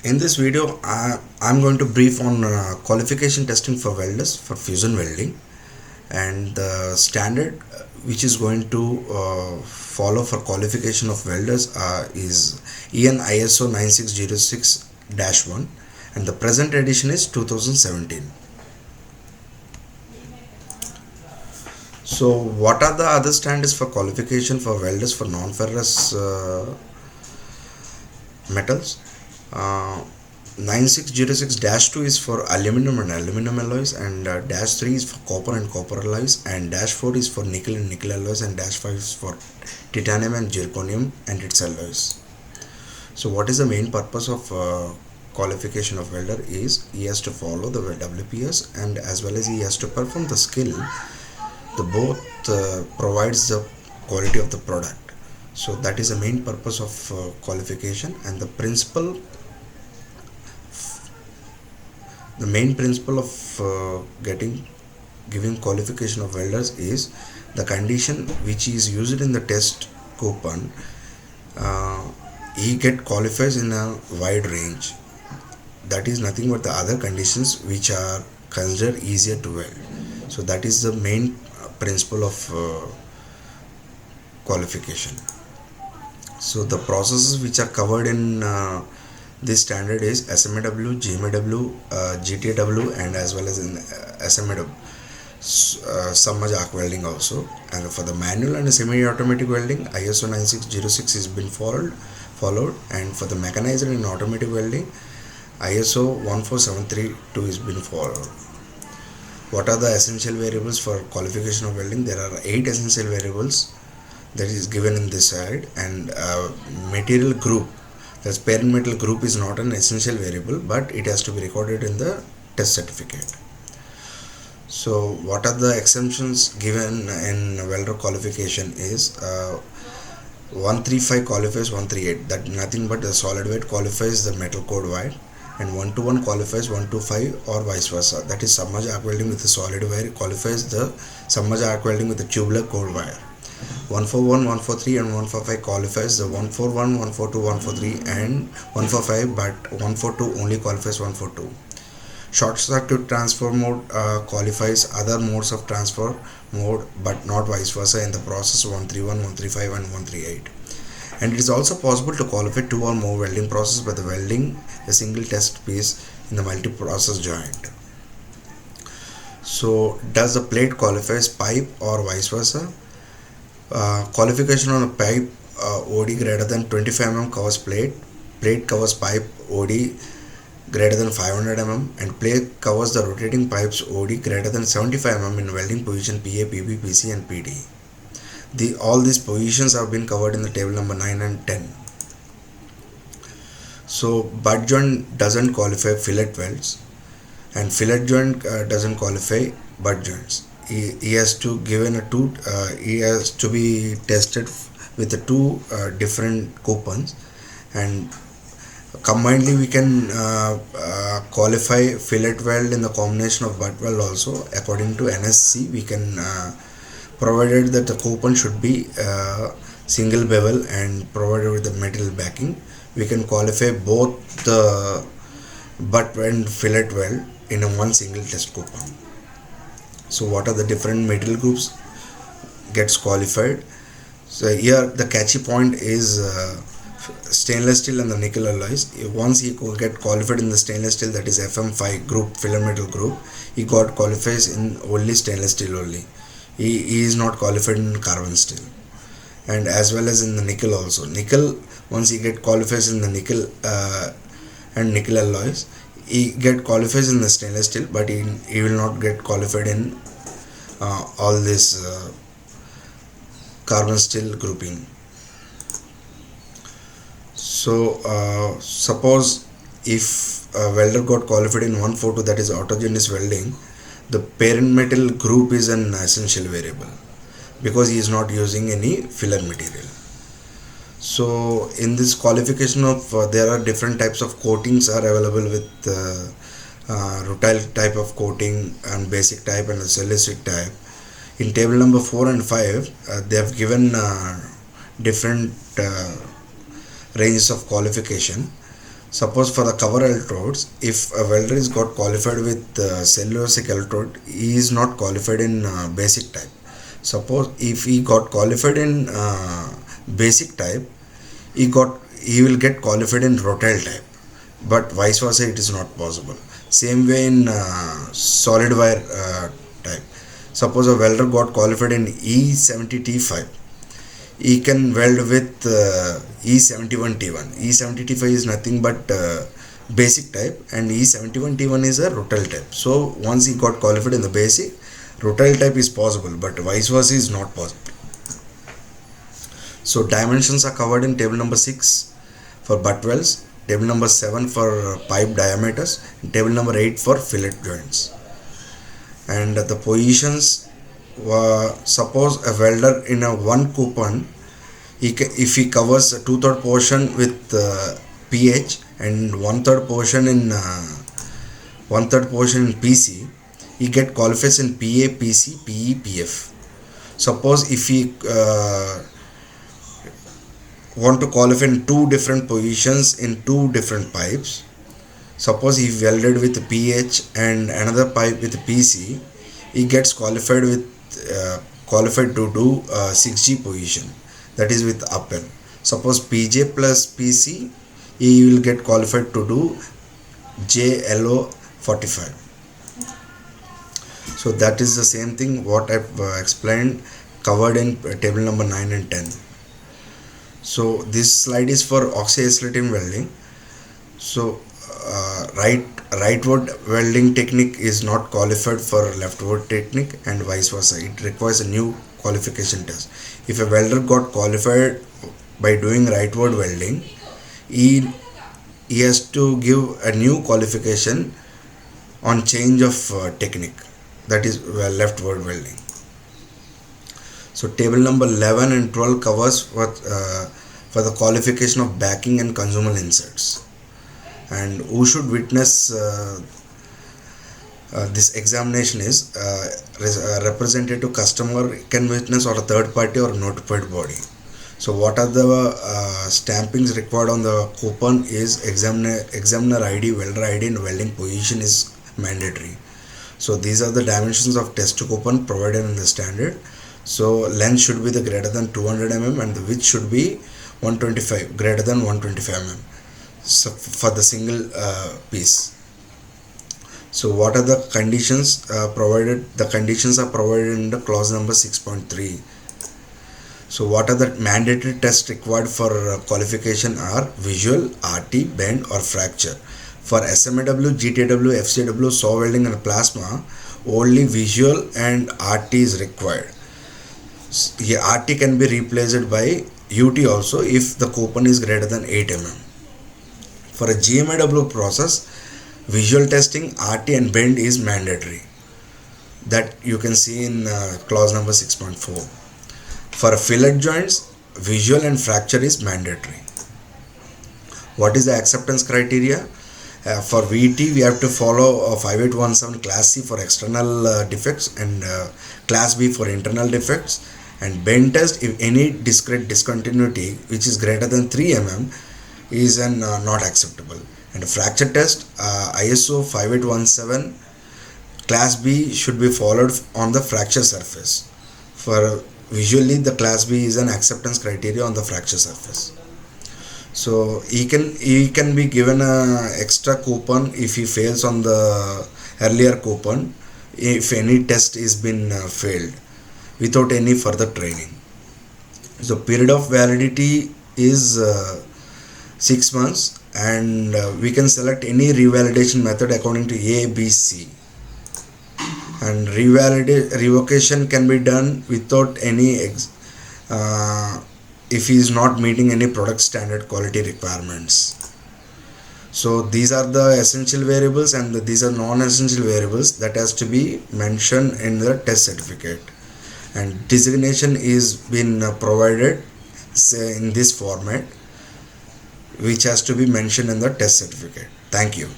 In this video, I'm going to brief on qualification testing for welders for fusion welding, and the standard which is going to follow for qualification of welders is EN ISO 9606-1, and the present edition is 2017. So what are the other standards for qualification for welders for non-ferrous metals? Uh, 9606-2 is for aluminum and aluminum alloys, and -3 is for copper and copper alloys, and -4 is for nickel and nickel alloys, and -5 is for titanium and zirconium and its alloys. So what is the main purpose of qualification of welder is he has to follow the WPS, and as well as he has to perform the skill. The both provides the quality of the product. So that is the main purpose of qualification, and the main principle of giving qualification of welders is the condition which is used in the test coupon. He get qualifies in a wide range. That is nothing but the other conditions which are considered easier to weld. So that is the main principle of qualification. So the processes which are covered in this standard is SMAW, GMAW, GTAW, and as well as in SMAW, submerged arc welding also. And for the manual and semi-automatic welding, ISO 9606 is been followed, and for the mechanized and automatic welding, ISO 14732 is been followed. What are the essential variables for qualification of welding? There are 8 essential variables that is given in this slide, and material group, that's parent metal group, is not an essential variable, but it has to be recorded in the test certificate. So what are the exemptions given in welder qualification is 135 qualifies 138, that nothing but the solid weight qualifies the metal code wire, and 121 qualifies 125 or vice versa, that is submerged arc welding with the solid wire qualifies the submerged arc welding with the tubular cold wire. 141, 143 and 145 qualifies the 141, 142, 143 and 145, but 142 only qualifies 142. Short circuit transfer mode qualifies other modes of transfer mode, but not vice versa in the process 131, 135 and 138. And it is also possible to qualify 2 or more welding processes by the welding a single test piece in the multi-process joint. So does the plate qualifies pipe or vice versa? Qualification on a pipe OD greater than 25 mm covers plate covers pipe OD greater than 500 mm, and plate covers the rotating pipes OD greater than 75 mm in welding position PA, PB, PC and PD. All these positions have been covered in the table number 9 and 10. So butt joint doesn't qualify fillet welds, and fillet joint doesn't qualify butt joints. He has to given a two. He has to be tested with the two different coupons, and combinedly we can qualify fillet weld in the combination of butt weld also. According to NSC, we can provided that the coupon should be single bevel and provided with the metal backing, we can qualify both the butt and fillet weld in a one single test coupon. So what are the different material groups gets qualified? So here the catchy point is stainless steel and the nickel alloys. Once he get qualified in the stainless steel, that is FM5 group, filler metal group, he got qualifies in only stainless steel only. He is not qualified in carbon steel, and as well as in the nickel also. Nickel, once he get qualifies in the nickel and nickel alloys, he get qualifies in the stainless steel, but he will not get qualified in all this carbon steel grouping. So suppose if a welder got qualified in 142, that is autogenous welding, the parent metal group is an essential variable because he is not using any filler material. So in this qualification of there are different types of coatings are available with rutile type of coating and basic type and the cellulosic type. In table number 4 and 5 they have given different ranges of qualification. Suppose for the cover electrodes, if a welder is got qualified with cellulosic electrode, he is not qualified in basic type. Suppose if he got qualified in basic type, he will get qualified in rotile type, but vice versa it is not possible. Same way in solid wire type. Suppose a welder got qualified in E70T5, he can weld with E71T1. E70T5 is nothing but basic type, and E71T1 is a rotile type. So once he got qualified in the basic, rotile type is possible, but vice versa is not possible. So dimensions are covered in table number 6 for butt welds, table number 7 for pipe diameters, and table number 8 for fillet joints. And the positions, suppose a welder in a one coupon, if he covers a 2/3 portion with PH and 1/3 portion in 1/3 portion in PC, he get qualifies in PA, PC, PE, PF. Suppose if he want to qualify in two different positions in two different pipes, suppose he welded with PH and another pipe with PC, he gets qualified qualified to do 6G position, that is with upper. Suppose PJ plus PC, he will get qualified to do JLO 45. So that is the same thing what I've explained, covered in table number 9 and 10. So this slide is for oxyacetylene welding. So rightward welding technique is not qualified for leftward technique, and vice versa. It requires a new qualification test. If a welder got qualified by doing rightward welding, he has to give a new qualification on change of technique, that is leftward welding. So table number 11 and 12 covers what for the qualification of backing and consumable inserts, and who should witness this examination is representative customer can witness, or a third party or notified body. So what are the stampings required on the coupon is examiner ID, welder ID, and welding position is mandatory. So these are the dimensions of test coupon provided in the standard. So length should be the greater than 200 mm and the width should be 125, greater than 125 mm. So for the single piece. So what are the conditions provided? The conditions are provided in the clause number 6.3. So what are the mandatory tests required for qualification are visual, RT, bend or fracture. For SMAW, GTAW, FCW, saw welding and plasma, only visual and RT is required. Here RT can be replaced by UT also if the coupon is greater than 8 mm. For a GMAW process, visual testing, RT and bend is mandatory. That you can see in clause number 6.4. For fillet joints, visual and fracture is mandatory. What is the acceptance criteria? For VT, we have to follow 5817 Class C for external defects and Class B for internal defects. And bend test, if any discrete discontinuity which is greater than 3 mm is not acceptable. And fracture test, ISO 5817 Class B should be followed on the fracture surface. For visually, the Class B is an acceptance criteria on the fracture surface. So he can be given a extra coupon if he fails on the earlier coupon, if any test is been failed without any further training. So period of validity is 6 months, and we can select any revalidation method according to A, B, C. And revocation can be done without any if he is not meeting any product standard quality requirements. So these are the essential variables and these are non-essential variables that has to be mentioned in the test certificate, and designation is been provided say in this format, which has to be mentioned in the test certificate. Thank you.